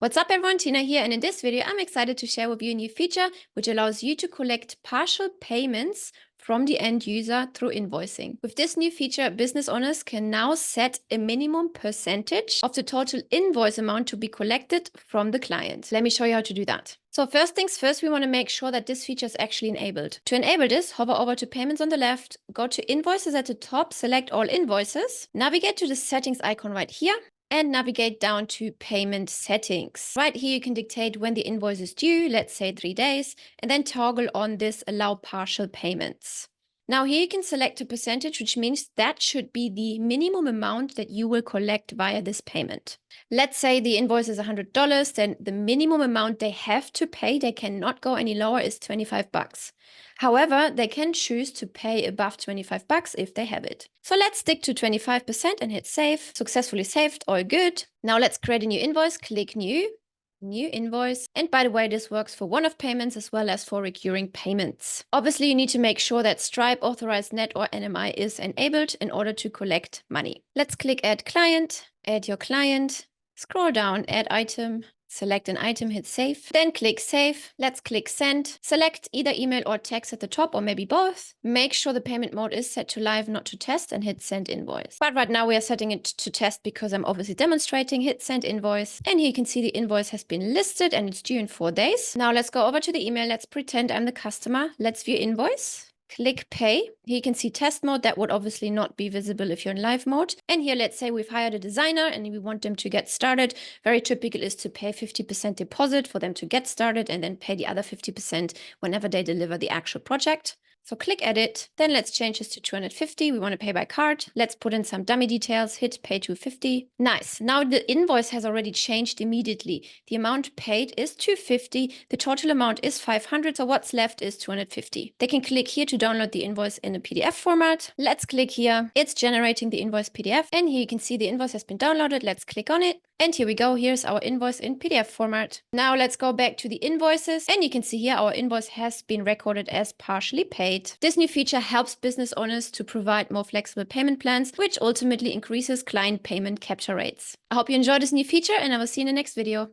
What's up everyone, Tina here, and in this video I'm excited to share with you a new feature which allows you to collect partial payments from the end user through invoicing. With this new feature, business owners can now set a minimum percentage of the total invoice amount to be collected from the client. Let me show you how to do that. So first things first, we want to make sure that this feature is actually enabled. To enable this, hover over to payments on the left, go to invoices at the top, select all invoices, navigate to the settings icon right here, and navigate down to payment settings. Right here, you can dictate when the invoice is due, let's say 3 days, and then toggle on this allow partial payments. Now here you can select a percentage, which means that should be the minimum amount that you will collect via this payment. Let's say the invoice is $100, then the minimum amount they have to pay, they cannot go any lower, is $25. However, they can choose to pay above $25 if they have it. So let's stick to 25% and hit save. Successfully saved, all good. Now let's create a new invoice, click new invoice. And by the way, this works for one-off payments as well as for recurring payments. Obviously, you need to make sure that Stripe authorized net or NMI is enabled in order to collect money. Let's click add client, add your client, scroll down, add item, select an item, hit save, then click save. Let's click send. Select either email or text at the top or maybe both. Make sure the payment mode is set to live, not to test, and hit send invoice. But right now we are setting it to test because I'm obviously demonstrating. Hit send invoice. And here you can see the invoice has been listed and it's due in 4 days. Now let's go over to the email. Let's pretend I'm the customer. Let's view invoice. Click pay. Here you can see test mode. That would obviously not be visible if you're in live mode. And here, let's say we've hired a designer and we want them to get started. Very typical is to pay 50% deposit for them to get started and then pay the other 50% whenever they deliver the actual project. So click edit, then let's change this to 250. We want to pay by card. Let's put in some dummy details, hit pay 250. Nice. Now the invoice has already changed immediately. The amount paid is 250. The total amount is 500. So what's left is 250. They can click here to download the invoice in a PDF format. Let's click here. It's generating the invoice PDF. And here you can see the invoice has been downloaded. Let's click on it. And here we go. Here's our invoice in PDF format. Now let's go back to the invoices. And you can see here our invoice has been recorded as partially paid. This new feature helps business owners to provide more flexible payment plans, which ultimately increases client payment capture rates. I hope you enjoyed this new feature and I will see you in the next video.